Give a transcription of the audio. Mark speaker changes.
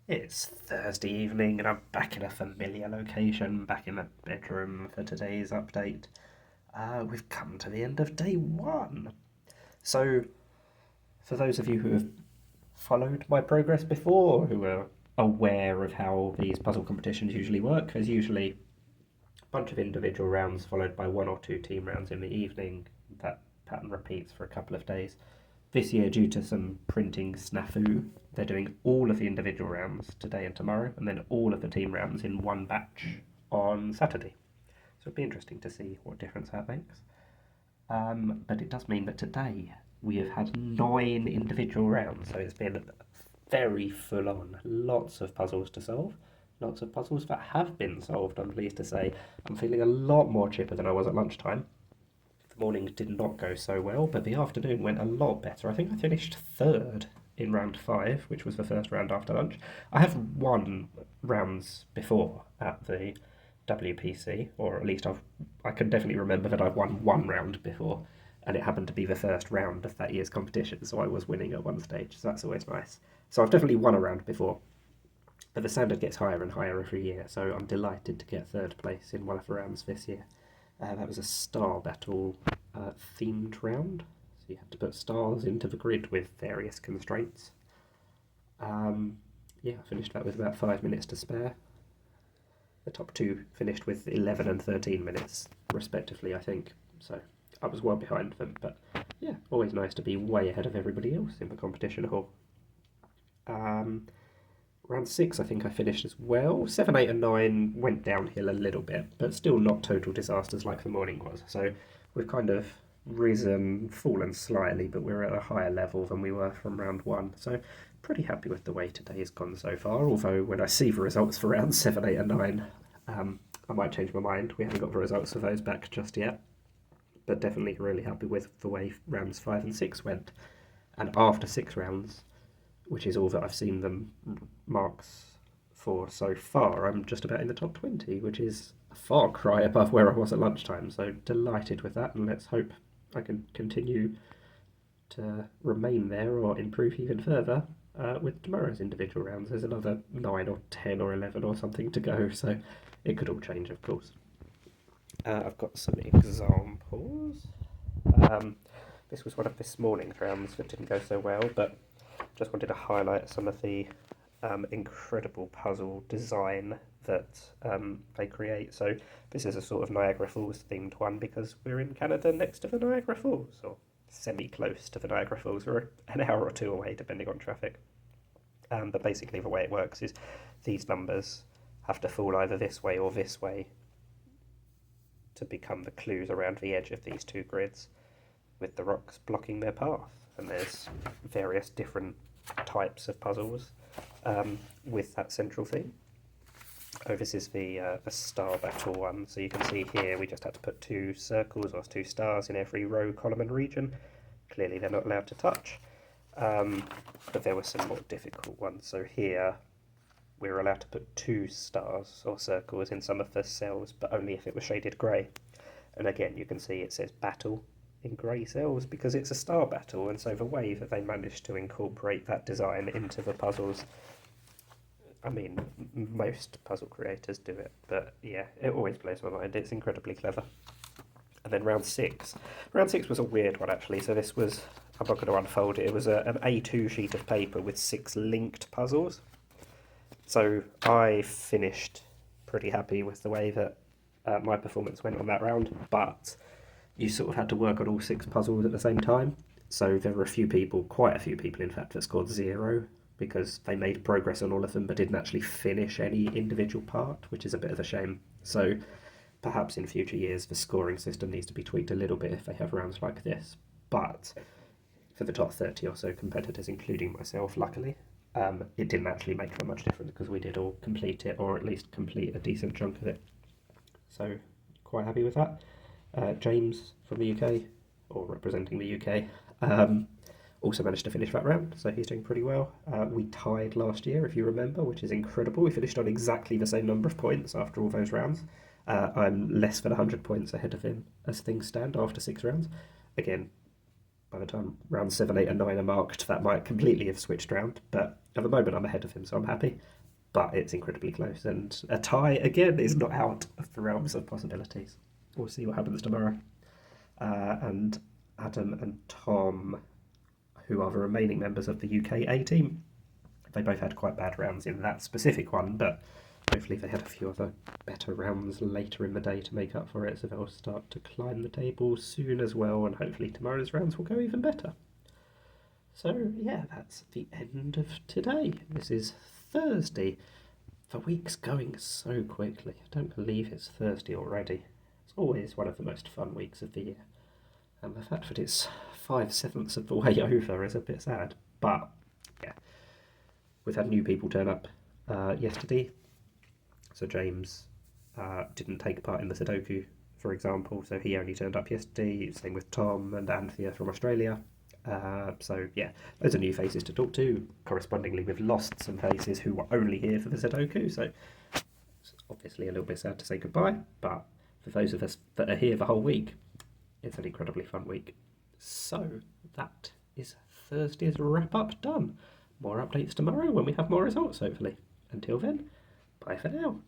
Speaker 1: It's Thursday evening and I'm back in a familiar location, back in the bedroom for today's update. We've come to the end of day one. So, for those of you who have followed my progress before, who are aware of how these puzzle competitions usually work, there's usually a bunch of individual rounds followed by one or two team rounds in the evening. That pattern repeats for a couple of days. This year, due to some printing snafu, they're doing all of the individual rounds today and tomorrow, and then all of the team rounds in one batch on Saturday. So it'll be interesting to see what difference that makes. But it does mean that today we have had 9 individual rounds, so it's been very full on. Lots of puzzles to solve. Lots of puzzles that have been solved, I'm pleased to say. I'm feeling a lot more chipper than I was at lunchtime. The morning did not go so well, but the afternoon went a lot better. I think I finished third in round 5, which was the first round after lunch. I have won rounds before at the WPC, or at least I can definitely remember that I've won one round before, and it happened to be the first round of that year's competition, so I was winning at one stage, so that's always nice. So I've definitely won a round before, but the standard gets higher and higher every year, so I'm delighted to get third place in one of the rounds this year. That was a star battle themed round, so you have to put stars into the grid with various constraints. Yeah, I finished that with about 5 minutes to spare. The top two finished with 11 and 13 minutes, respectively, I think. So I was well behind them, but yeah, always nice to be way ahead of everybody else in the competition hall. Um, Round 6, I think I finished as well. 7, 8, and 9 went downhill a little bit, but still not total disasters like the morning was. So we've kind of risen, fallen slightly, but we're at a higher level than we were from round 1. So pretty happy with the way today's gone so far. Although when I see the results for round 7, 8, and 9, I might change my mind. We haven't got the results of those back just yet, but definitely really happy with the way rounds 5 and 6 went. And after 6 rounds, which is all that I've seen them marks for so far, I'm just about in the top 20, which is a far cry above where I was at lunchtime. So delighted with that, and let's hope I can continue to remain there or improve even further with tomorrow's individual rounds. There's another 9 or 10 or 11 or something to go, so it could all change, of course. I've got some examples. Um, this was one of this morning's rounds that didn't go so well, but just wanted to highlight some of the incredible puzzle design that they create. So this is a sort of Niagara Falls themed one because we're in Canada next to the Niagara Falls, or semi-close to the Niagara Falls. We're an hour or two away depending on traffic. But basically the way it works is these numbers have to fall either this way or this way to become the clues around the edge of these two grids, with the rocks blocking their path. And there's various different types of puzzles with that central theme. Oh, this is the star battle one. So you can see here we just had to put 2 circles or 2 stars in every row, column and region. Clearly they're not allowed to touch. But there were some more difficult ones. So here we were allowed to put 2 stars or circles in some of the cells, but only if it was shaded grey. And again, you can see it says battle in grey cells because it's a star battle, and so the way that they managed to incorporate that design into the puzzles, I mean, most puzzle creators do it, but yeah, it always blows my mind. It's incredibly clever. And then round 6. Round 6 was a weird one, actually. So this was, I'm not going to unfold it, it was an A2 sheet of paper with 6 linked puzzles. So I finished pretty happy with the way that my performance went on that round, but you sort of had to work on all 6 puzzles at the same time. So there were a few people, quite a few people in fact, that scored 0 because they made progress on all of them but didn't actually finish any individual part, which is a bit of a shame. So perhaps in future years the scoring system needs to be tweaked a little bit if they have rounds like this. But for the top 30 or so competitors, including myself, luckily, it didn't actually make that much difference because we did all complete it, or at least complete a decent chunk of it. So quite happy with that. James from the UK, or representing the UK, also managed to finish that round, so he's doing pretty well. We tied last year, if you remember, which is incredible. We finished on exactly the same number of points after all those rounds. I'm less than 100 points ahead of him as things stand after 6 rounds. Again, by the time round 7, 8 and 9 are marked, that might completely have switched round. But at the moment I'm ahead of him, so I'm happy. But it's incredibly close, and a tie, again, is not out of the realms of possibilities. We'll see what happens tomorrow. And Adam and Tom, who are the remaining members of the UK A team, they both had quite bad rounds in that specific one, but hopefully they had a few other better rounds later in the day to make up for it, so they'll start to climb the table soon as well, and hopefully tomorrow's rounds will go even better. So yeah, that's the end of today. This is Thursday. The week's going so quickly. I don't believe it's Thursday already. It's always one of the most fun weeks of the year. And the fact that it's 5/7 of the way over is a bit sad. But yeah, we've had new people turn up yesterday. So James didn't take part in the Sudoku, for example, so he only turned up yesterday. Same with Tom and Anthea from Australia. So yeah, those are new faces to talk to. Correspondingly, we've lost some faces who were only here for the Sudoku, so it's obviously a little bit sad to say goodbye, but for those of us that are here the whole week, it's an incredibly fun week. So that is Thursday's wrap-up done. More updates tomorrow when we have more results, hopefully. Until then, bye for now.